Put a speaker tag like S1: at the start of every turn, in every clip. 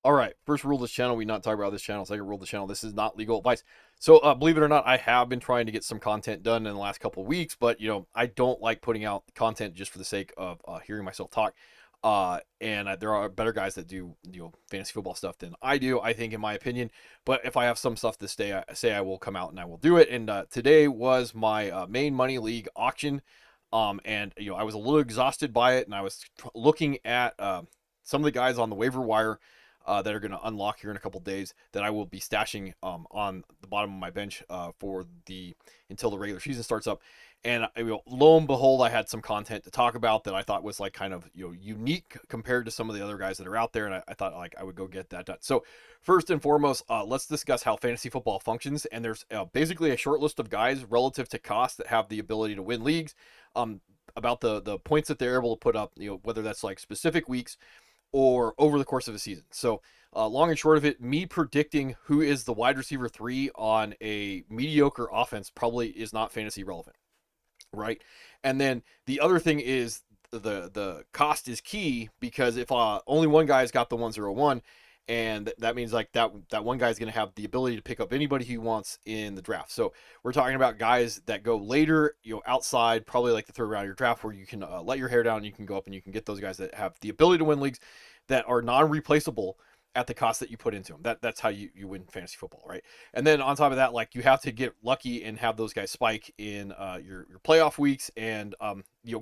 S1: All right. First rule of this channel, we not talk about this channel. Second rule of the channel, this is not legal advice. So, believe it or not, I have been trying to get some content done in the last couple of weeks, but I don't like putting out content just for the sake of hearing myself talk. And there are better guys that do fantasy football stuff than I do, I think, in my opinion. But if I have some stuff to say, I will come out and I will do it. And today was my main money league auction. And I was a little exhausted by it, and I was looking at some of the guys on the waiver wire that are going to unlock here in a couple days that I will be stashing on the bottom of my bench for the until the regular season starts up. And lo and behold, I had some content to talk about that I thought was like kind of unique compared to some of the other guys that are out there, and I thought like I would go get that done. So first and foremost, let's discuss how fantasy football functions. And there's basically a short list of guys relative to cost that have the ability to win leagues. About the points that they're able to put up, whether that's like specific weeks or over the course of a season. So, long and short of it, me predicting who is the wide receiver 3 on a mediocre offense probably is not fantasy relevant, right? And then the other thing is the cost is key, because if only one guy's got the 101, and that means like that one guy's going to have the ability to pick up anybody he wants in the draft. So we're talking about guys that go later, outside probably like the third round of your draft, where you can let your hair down, you can go up and you can get those guys that have the ability to win leagues that are non-replaceable at the cost that you put into them. That's how you win fantasy football, right? And then on top of that, like, you have to get lucky and have those guys spike in your playoff weeks, and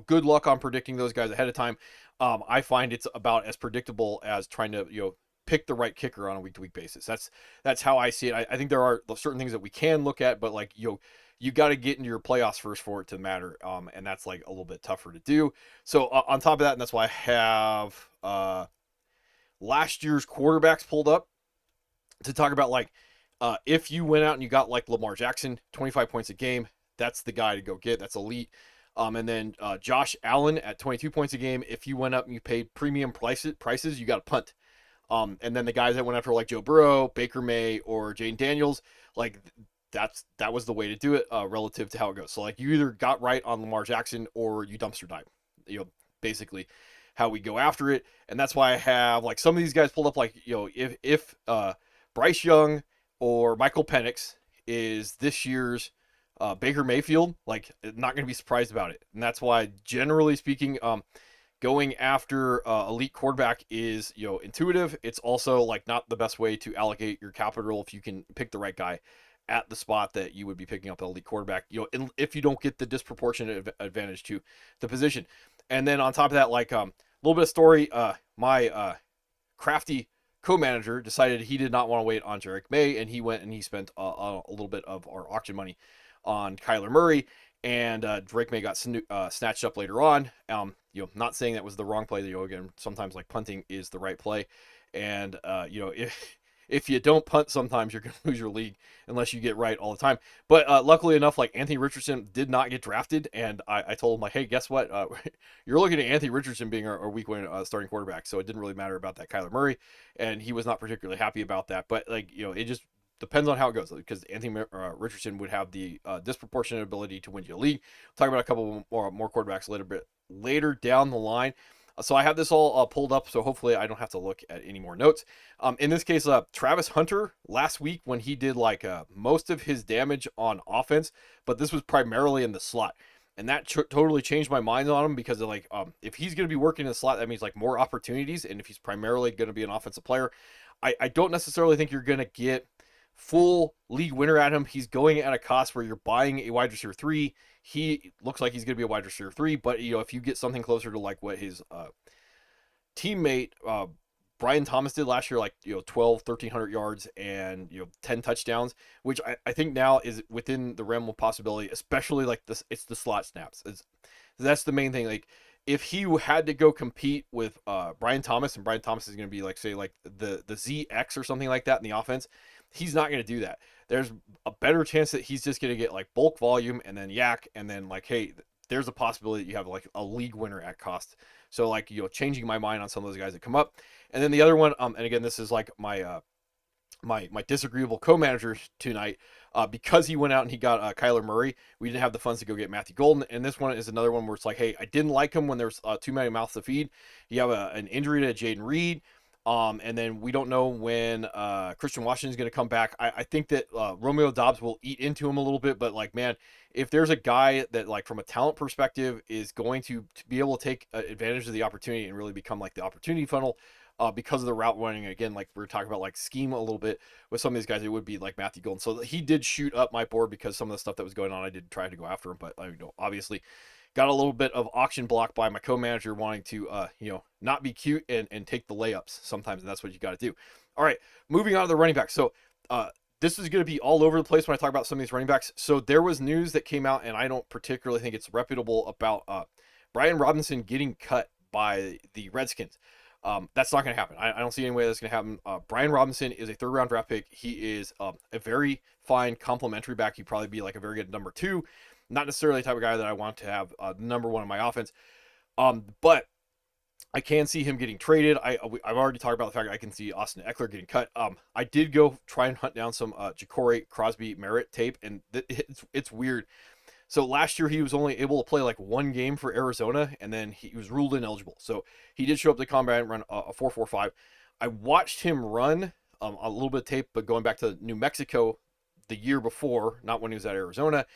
S1: good luck on predicting those guys ahead of time. I find it's about as predictable as trying to pick the right kicker on a week to week basis. That's how I see it. I think there are certain things that we can look at, but like you got to get into your playoffs first for it to matter, and that's like a little bit tougher to do. So on top of that, and that's why I have last year's quarterbacks pulled up to talk about, like, if you went out and you got like Lamar Jackson, 25 points a game, that's the guy to go get. That's elite. And then Josh Allen at 22 points a game. If you went up and you paid premium prices, you got a punt. And then the guys that went after like Joe Burrow, Baker May, or Jane Daniels, like that was the way to do it relative to how it goes. So like, you either got right on Lamar Jackson or you dumpster dive. Basically how we go after it. And that's why I have like some of these guys pulled up, like, if Bryce Young or Michael Penix is this year's Baker Mayfield, like, not going to be surprised about it. And that's why, generally speaking, going after elite quarterback is intuitive. It's also like not the best way to allocate your capital if you can pick the right guy at the spot that you would be picking up an elite quarterback, if you don't get the disproportionate advantage to the position. And then on top of that, like, little bit of story, my crafty co-manager decided he did not want to wait on Jarek May, and he went and he spent a little bit of our auction money on Kyler Murray, and Drake May got snatched up later on. Not saying that was the wrong play. Again, sometimes like punting is the right play, and if you don't punt, sometimes you're going to lose your league unless you get right all the time. But luckily enough, like, Anthony Richardson did not get drafted, and I told him, like, hey, guess what? You're looking at Anthony Richardson being our week one starting quarterback, so it didn't really matter about that Kyler Murray, and he was not particularly happy about that. But like, it just depends on how it goes, because Anthony Richardson would have the disproportionate ability to win you a league. We'll talk about a couple more quarterbacks later down the line. So I have this all pulled up, so hopefully I don't have to look at any more notes. In this case, Travis Hunter last week, when he did like most of his damage on offense, but this was primarily in the slot. And that totally changed my mind on him, because like, if he's going to be working in the slot, that means like more opportunities. And if he's primarily going to be an offensive player, I don't necessarily think you're going to get full league winner at him. He's going at a cost where you're buying a wide receiver 3. He looks like he's going to be a wide receiver 3, but if you get something closer to like what his teammate Brian Thomas did last year, like 1,300 yards and 10 touchdowns, which I think now is within the realm of possibility, especially like this. It's the slot snaps. That's the main thing. Like, if he had to go compete with Brian Thomas, and Brian Thomas is going to be like, say, like the ZX or something like that in the offense, he's not going to do that. There's a better chance that he's just going to get like bulk volume and then yak, and then like, hey, there's a possibility that you have like a league winner at cost. So like, changing my mind on some of those guys that come up. And then the other one, and again, this is like my my disagreeable co-manager tonight, because he went out and he got Kyler Murray. We didn't have the funds to go get Matthew Golden, and this one is another one where it's like, hey, I didn't like him when there's too many mouths to feed. You have an injury to Jaden Reed. And then we don't know when Christian Washington is going to come back. I think that Romeo Dobbs will eat into him a little bit, but like, man, if there's a guy that like from a talent perspective is going to be able to take advantage of the opportunity and really become like the opportunity funnel because of the route running, again, like we were talking about like scheme a little bit with some of these guys, it would be like Matthew Golden. So he did shoot up my board because some of the stuff that was going on, I did try to go after him, but obviously got a little bit of auction block by my co-manager wanting to not be cute and take the layups sometimes, and that's what you got to do. All right, moving on to the running back. So this is going to be all over the place when I talk about some of these running backs. So there was news that came out, and I don't particularly think it's reputable, about Brian Robinson getting cut by the Redskins. That's not going to happen. I don't see any way that's going to happen. Brian Robinson is a third-round draft pick. He is a very fine complementary back. He'd probably be like a very good number 2. Not necessarily the type of guy that I want to have number 1 in my offense. But I can see him getting traded. I've already talked about the fact that I can see Austin Ekeler getting cut. I did go try and hunt down some Ja'Cory Crosby Merritt tape, and it's weird. So last year he was only able to play like 1 game for Arizona, and then he was ruled ineligible. So he did show up to the combine and run a 4.45. I watched him run a little bit of tape, but going back to New Mexico the year before, not when he was at Arizona.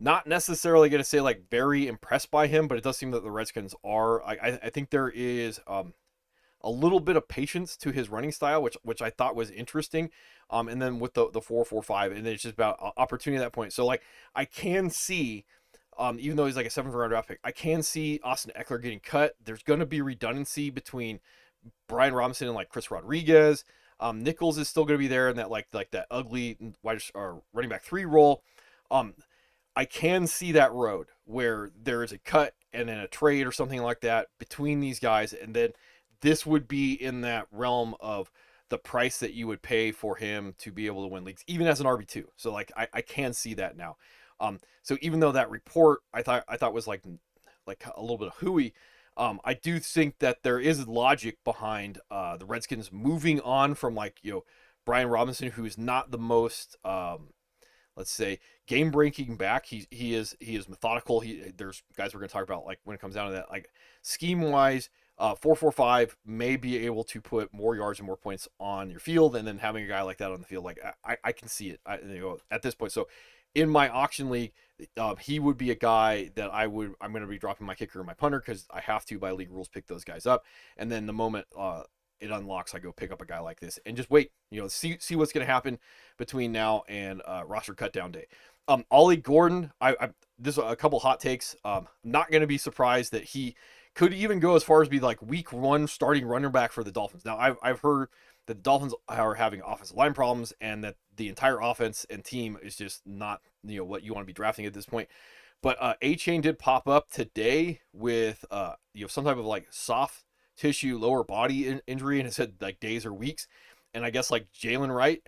S1: Not necessarily going to say like very impressed by him, but it does seem that the Redskins are. I think there is a little bit of patience to his running style, which I thought was interesting. And then with the 4.45, and then it's just about opportunity at that point. So like I can see, even though he's like a 7th round draft pick, I can see Austin Ekeler getting cut. There's going to be redundancy between Brian Robinson and like Chris Rodriguez. Nichols is still going to be there in that like that ugly wide or running back 3 role. I can see that road where there is a cut and then a trade or something like that between these guys, and then this would be in that realm of the price that you would pay for him to be able to win leagues, even as an RB2. So like I can see that now. So even though that report I thought was like a little bit of hooey, I do think that there is logic behind the Redskins moving on from like Brian Robinson, who is not the most let's say game breaking back. He is methodical. There's guys we're going to talk about like when it comes down to that, like scheme wise, 4.45 may be able to put more yards and more points on your field, and then having a guy like that on the field, like I can see it at this point. So in my auction league, he would be a guy that I'm going to be dropping my kicker and my punter because I have to by league rules pick those guys up, and then the moment it unlocks, I go pick up a guy like this and just wait, see what's going to happen between now and roster cut down day. Ollie Gordon, this a couple hot takes. Not going to be surprised that he could even go as far as be like week 1 starting running back for the Dolphins. Now I've heard that the Dolphins are having offensive line problems and that the entire offense and team is just not what you want to be drafting at this point. But Achane did pop up today with some type of like soft tissue lower body injury, and it said like days or weeks. And I guess like Jalen Wright,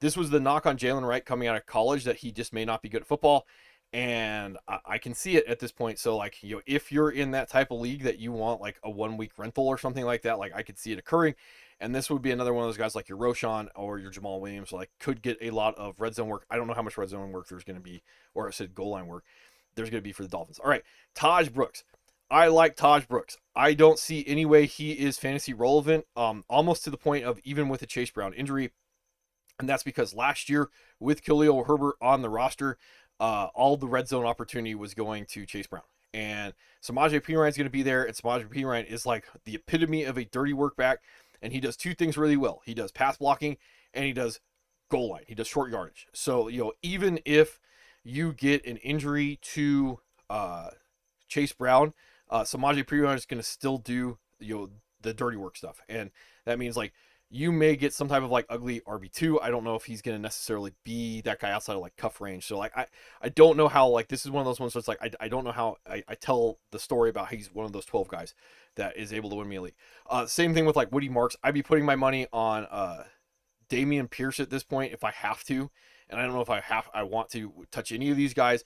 S1: this was the knock on Jalen Wright coming out of college, that he just may not be good at football. And I can see it at this point. So like, if you're in that type of league that you want like a 1-week rental or something like that, like I could see it occurring. And this would be another one of those guys like your Roschon or your Jamal Williams, like could get a lot of red zone work. I don't know how much red zone work there's going to be, or I said goal line work there's going to be for the Dolphins. All right, Taj Brooks. I like Taj Brooks. I don't see any way he is fantasy relevant, almost to the point of even with a Chase Brown injury. And that's because last year with Khalil Herbert on the roster, all the red zone opportunity was going to Chase Brown. And Samaje Perine is going to be there, and Samaje Perine is like the epitome of a dirty work back, and he does 2 things really well. He does pass blocking, and he does goal line. He does short yardage. So, even if you get an injury to Chase Brown, Samaje Perine is going to still do the dirty work stuff, and that means like you may get some type of like ugly RB2. I don't know if he's going to necessarily be that guy outside of like cuff range. So like I don't know how, like this is one of those ones where it's like I don't know how I tell the story about how he's one of those 12 guys that is able to win me a league. Same thing with like Woody Marks. I'd be putting my money on Dameon Pierce at this point if I have to, and I don't know if I want to touch any of these guys.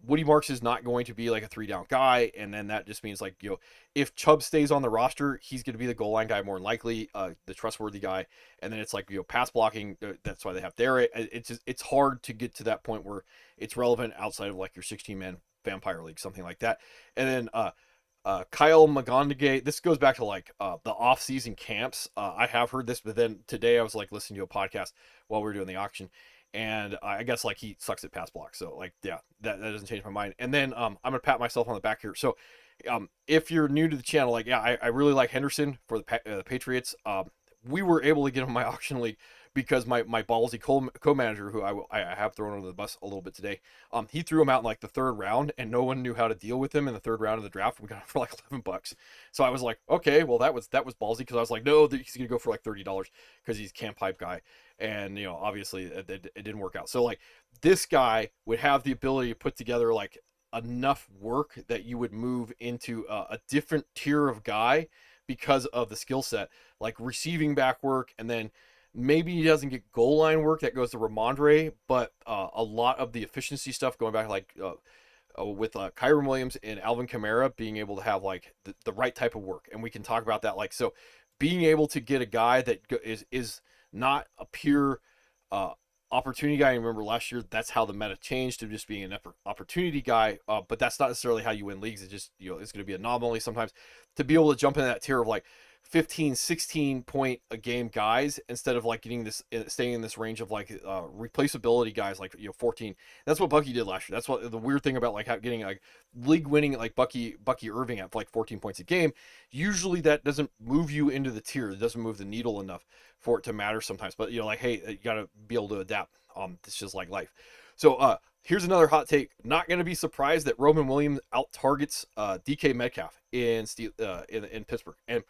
S1: Woody Marks is not going to be like a 3-down guy, and then that just means like if Chubb stays on the roster, he's going to be the goal line guy more than likely, the trustworthy guy, and then it's like pass blocking. That's why they have Derek. It's hard to get to that point where it's relevant outside of like your 16-man vampire league, something like that. And then Kyle Magondegay. This goes back to like the off-season camps. I have heard this, but then today I was like listening to a podcast while we were doing the auction, and I guess like he sucks at pass blocks. So like yeah, that doesn't change my mind. And then I'm gonna pat myself on the back here. So if you're new to the channel, like yeah, I really like Henderson for the Patriots. We were able to get him in my auction league because my ballsy co-manager, who I have thrown under the bus a little bit today, he threw him out in like the third round, and no one knew how to deal with him in the third round of the draft. We got him for like $11. So I was like, okay, well that was ballsy, because I was like, no, he's gonna go for like $30 because he's camp hype guy, and you know obviously it didn't work out. So like this guy would have the ability to put together like enough work that you would move into a different tier of guy because of the skill set, like receiving back work, and then maybe he doesn't get goal line work that goes to Ramondre, but a lot of the efficiency stuff going back like with Kyren Williams and Alvin Kamara being able to have like the right type of work, and we can talk about that. Like so, being able to get a guy that is not a pure opportunity guy. I remember last year that's how the meta changed to just being an opportunity guy, but that's not necessarily how you win leagues. It's just, you know, it's going to be an anomaly sometimes. To be able to jump in that tier of like 15 16 point a game guys instead of like getting this, staying in this range of like replaceability guys like, you know, 14. That's what Bucky did last year. That's what the weird thing about like getting like league winning like Bucky Irving at like 14 points a game. Usually that doesn't move you into the tier. It doesn't move the needle enough for it to matter sometimes. But you know, like, hey, you got to be able to adapt. It's just like life. So here's another hot take. Not going to be surprised that Roman Williams out targets DK Metcalf in Pittsburgh. And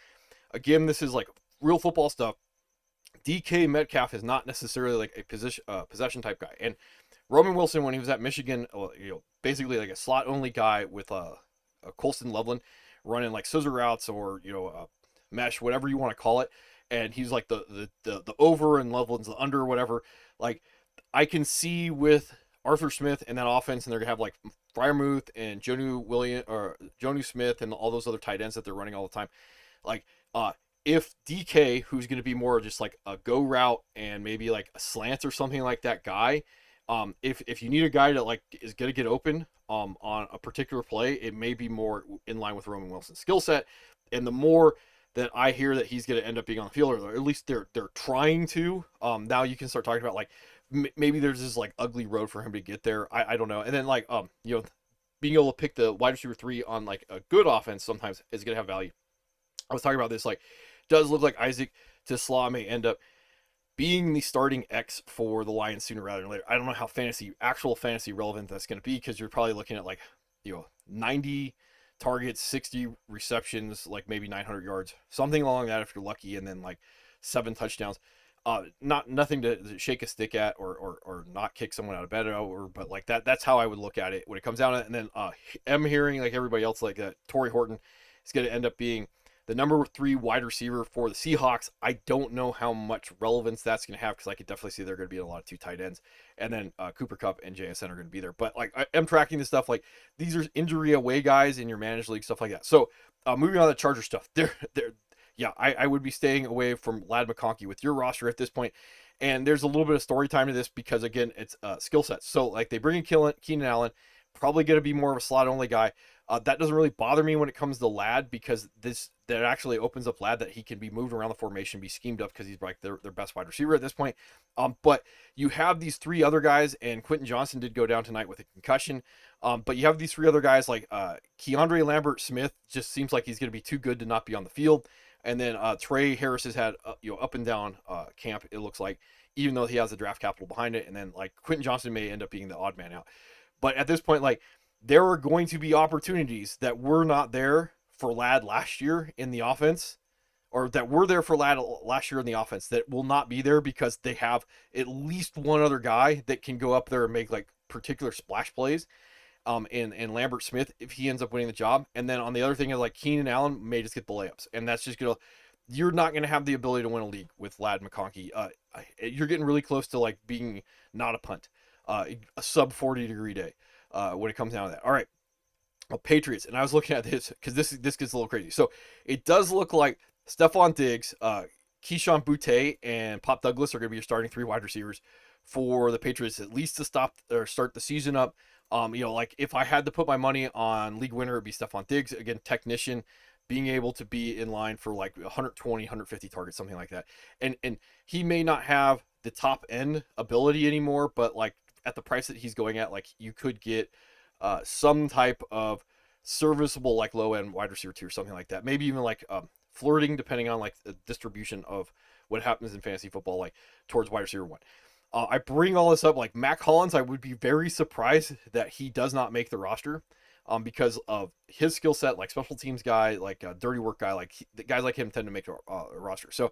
S1: again, this is like real football stuff. DK Metcalf is not necessarily like a possession type guy. And Roman Wilson, when he was at Michigan, you know, basically like a slot only guy with a Colston Loveland running like scissor routes or, you know, mesh, whatever you want to call it. And he's like the over and Loveland's the under or whatever. Like I can see with Arthur Smith and that offense, and they're gonna have like Freiermuth and Jonnu Smith and all those other tight ends that they're running all the time. Like if DK, who's going to be more just like a go route and maybe like a slant or something like that guy, if you need a guy that like is going to get open on a particular play, it may be more in line with Roman Wilson's skill set. And the more that I hear that he's going to end up being on the field, or at least they're trying to, now you can start talking about like maybe there's this like ugly road for him to get there. I don't know. And then like you know, being able to pick the wide receiver 3 on like a good offense sometimes is going to have value. I was talking about this, like, does look like Isaac Tisla may end up being the starting X for the Lions sooner rather than later. I don't know how actual fantasy relevant that's going to be, because you're probably looking at like, you know, 90 targets, 60 receptions, like maybe 900 yards, something along that if you're lucky, and then like 7 touchdowns. Nothing to shake a stick at or not kick someone out of bed over, but like that's how I would look at it when it comes down to it. And then I'm hearing like everybody else like that Torrey Horton is going to end up being the number 3 wide receiver for the Seahawks. I don't know how much relevance that's going to have, because I could definitely see they're going to be in a lot of 2 tight ends. And then Cooper Kupp and JSN are going to be there. But like I am tracking this stuff. Like these are injury away guys in your managed league, stuff like that. So moving on to the Charger stuff. Yeah, I would be staying away from Ladd McConkey with your roster at this point. And there's a little bit of story time to this, because again, it's skill sets. So like they bring in Keenan Allen, probably going to be more of a slot only guy. That doesn't really bother me when it comes to Ladd, because that actually opens up Ladd that he can be moved around the formation, be schemed up, because he's like their best wide receiver at this point. But you have these 3 other guys, and Quentin Johnson did go down tonight with a concussion. But you have these 3 other guys like Keandre Lambert-Smith just seems like he's going to be too good to not be on the field. And then Trey Harris has had you know, up and down camp, it looks like, even though he has the draft capital behind it. And then like Quentin Johnson may end up being the odd man out. But at this point, like, there are going to be opportunities that were not there for Ladd last year in the offense, or that were there for Ladd last year in the offense, that will not be there because they have at least one other guy that can go up there and make like particular splash plays. And Lambert Smith, if he ends up winning the job. And then on the other thing is like Keenan Allen may just get the layups, and that's just you're not going to have the ability to win a league with Ladd McConkey. You're getting really close to like being not a punt, a sub 40-degree day. When it comes down to that. All right, Patriots, and I was looking at this because this gets a little crazy. So it does look like Stephon Diggs, Keyshawn Boutte, and Pop Douglas are going to be your starting 3 wide receivers for the Patriots, at least to start the season up. Like if I had to put my money on league winner, it'd be Stephon Diggs. Again, technician, being able to be in line for like 120, 150 targets, something like that. And he may not have the top end ability anymore, but like at the price that he's going at, like you could get some type of serviceable like low end wide receiver two or something like that. Maybe even like flirting, depending on like the distribution of what happens in fantasy football, like towards wide receiver one. I bring all this up like Mac Hollins. I would be very surprised that he does not make the roster, because of his skill set, like special teams guy, like a dirty work guy, like guys like him tend to make a roster. So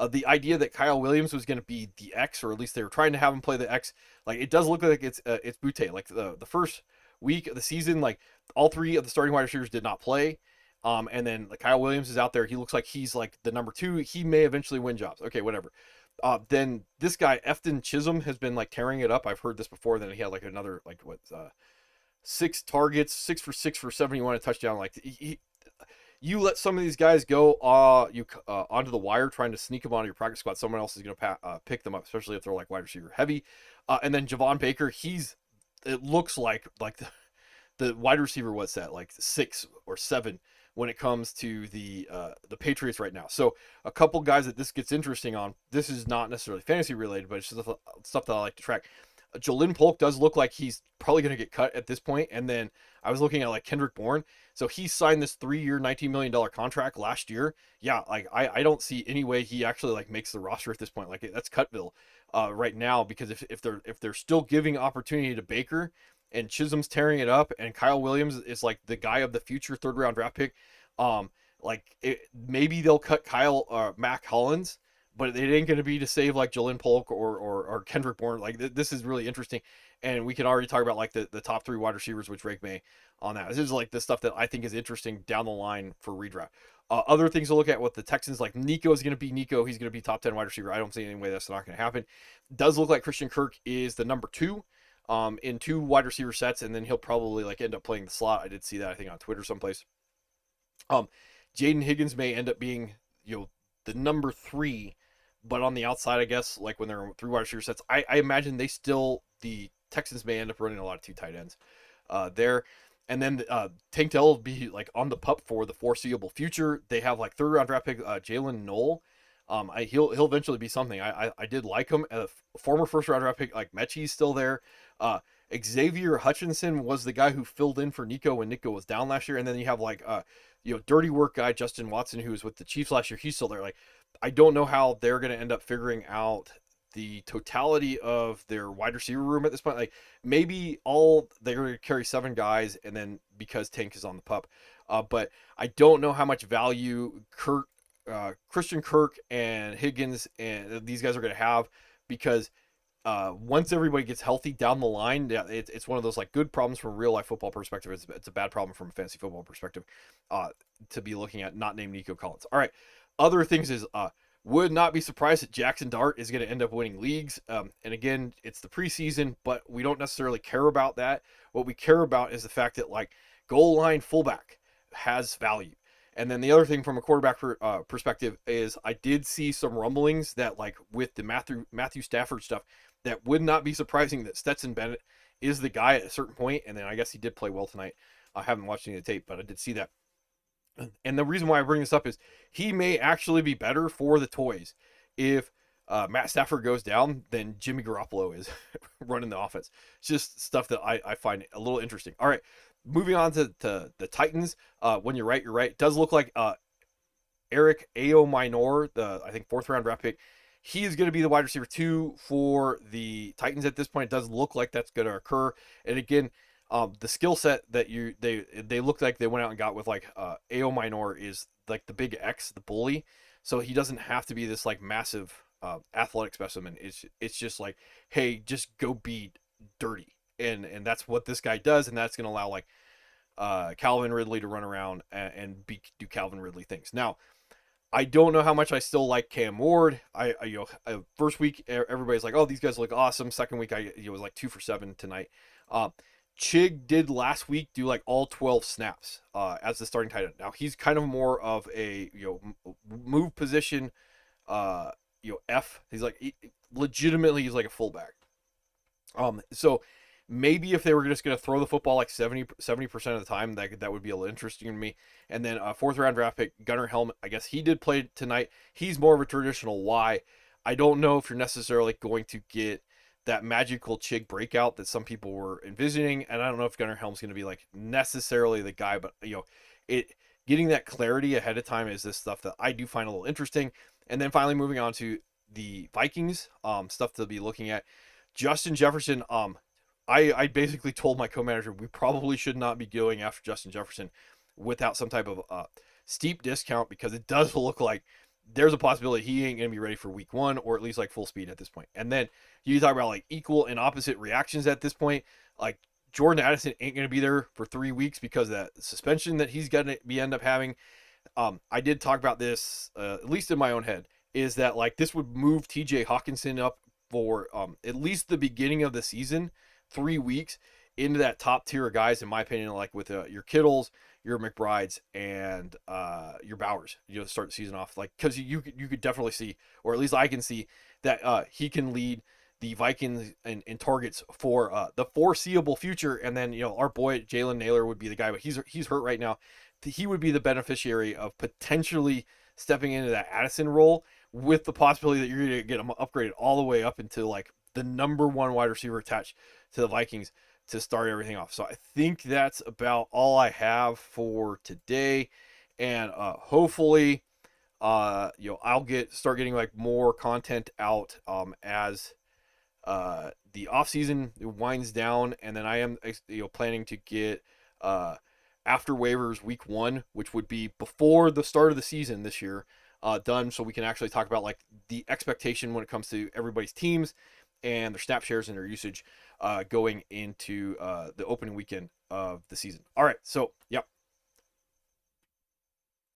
S1: the idea that Kyle Williams was going to be the X, or at least they were trying to have him play the X, like it does look like it's Butte. Like the first week of the season, like all three of the starting wide receivers did not play. And then like Kyle Williams is out there. He looks like he's like the number two. He may eventually win jobs. Okay, whatever. Then this guy Efton Chisholm has been like tearing it up. I've heard this before. Then he had like another like 6 targets, 6 for 71, a touchdown. Like you let some of these guys go onto the wire trying to sneak them onto your practice squad. Someone else is going to pick them up, especially if they're like wide receiver heavy. And then Javon Baker, it looks like the wide receiver was at like 6 or 7 when it comes to the Patriots right now. So a couple guys that this gets interesting on. This is not necessarily fantasy related, but it's just stuff that I like to track. Jolyn Polk does look like he's probably going to get cut at this point. And then I was looking at like Kendrick Bourne. So he signed this 3-year, $19 million contract last year. Yeah, like I don't see any way he actually like makes the roster at this point. Like that's Cutville right now, because if they're still giving opportunity to Baker, and Chisholm's tearing it up, and Kyle Williams is like the guy of the future 3rd-round draft pick, maybe they'll cut Mac Hollins, but it ain't going to be to save like Jalen Polk or Kendrick Bourne. Like this is really interesting, and we can already talk about like the top 3 wide receivers with Drake May on that. This is like the stuff that I think is interesting down the line for redraft. Other things to look at with the Texans, like Nico is going to be Nico. He's going to be top 10 wide receiver. I don't see any way that's not going to happen. Does look like Christian Kirk is the number 2 in 2 wide receiver sets, and then he'll probably like end up playing the slot. I did see that, I think, on Twitter someplace. Jaden Higgins may end up being the number 3, but on the outside, I guess, like when they're 3 wide receiver sets, I imagine the Texans may end up running a lot of 2 tight ends there. And then Tank Dell will be like on the pup for the foreseeable future. They have like 3rd-round draft pick Jalen Knoll. He'll eventually be something. I did like him. A former 1st-round draft pick like Mechie's still there. Xavier Hutchinson was the guy who filled in for Nico when Nico was down last year. And then you have like dirty work guy Justin Watson, who was with the Chiefs last year. He's still there. Like I don't know how they're going to end up figuring out the totality of their wide receiver room at this point. Like maybe they're going to carry 7 guys, and then because Tank is on the pup. But I don't know how much value Christian Kirk and Higgins and these guys are going to have, because once everybody gets healthy down the line, yeah, it's one of those like good problems from a real life football perspective. It's a bad problem from a fantasy football perspective to be looking at not named Nico Collins. All right, other things is would not be surprised that Jackson Dart is going to end up winning leagues. And again, it's the preseason, but we don't necessarily care about that. What we care about is the fact that like goal line fullback has value. And then the other thing from a quarterback perspective is I did see some rumblings that like with the Matthew Stafford stuff, that would not be surprising that Stetson Bennett is the guy at a certain point. And then I guess he did play well tonight. I haven't watched any of the tape, but I did see that. And the reason why I bring this up is he may actually be better for the toys if Matt Stafford goes down than Jimmy Garoppolo is running the offense. It's just stuff that I find a little interesting. All right, moving on to the Titans. When you're right, you're right. It does look like Eric Minor, the I think 4th-round draft pick, he is going to be the wide receiver 2 for the Titans at this point. It does look like that's going to occur. And again, the skill set that they looked like they went out and got with like A.O. Minor is like the big X, the bully. So he doesn't have to be this like massive athletic specimen. It's just like, hey, just go be dirty. And that's what this guy does. And that's going to allow like Calvin Ridley to run around and do Calvin Ridley things. Now, I don't know how much I still like Cam Ward. First week everybody's like, oh, these guys look awesome. Second week I was like 2 for 7 tonight. Chig did last week do like all 12 snaps as the starting tight end. Now he's kind of more of a move position F. He's like legitimately he's like a fullback. So Maybe if they were just going to throw the football like 70% of the time, that would be a little interesting to me. And then fourth round draft pick Gunnar Helm. I guess he did play tonight. He's more of a traditional Y. I don't know if you're necessarily going to get that magical Chig breakout that some people were envisioning, and I don't know if Gunnar Helm's going to be like necessarily the guy, but it getting that clarity ahead of time is this stuff that I do find a little interesting. And then finally moving on to the Vikings, stuff to be looking at. Justin Jefferson, I basically told my co-manager we probably should not be going after Justin Jefferson without some type of steep discount, because it does look like there's a possibility he ain't going to be ready for week 1, or at least like full speed at this point. And then you talk about like equal and opposite reactions at this point. Like Jordan Addison ain't going to be there for 3 weeks because of that suspension that he's going to be end up having. I did talk about this, at least in my own head, is that like this would move TJ Hawkinson up for at least the beginning of the season, 3 weeks into that top tier of guys, in my opinion, like with your Kittles, your McBrides, and your Bowers. Start the season off like, because you could definitely see, or at least I can see that he can lead the Vikings in targets for the foreseeable future. And then our boy Jalen Nailor would be the guy, but he's hurt right now. He would be the beneficiary of potentially stepping into that Addison role, with the possibility that you're going to get him upgraded all the way up into like the number 1 wide receiver attached to the Vikings to start everything off. So I think that's about all I have for today, and hopefully I'll start getting like more content out as the off season winds down, and then I am planning to get after waivers week 1, which would be before the start of the season this year, done, so we can actually talk about like the expectation when it comes to everybody's teams and their snap shares and their usage going into the opening weekend of the season. All right, so yep,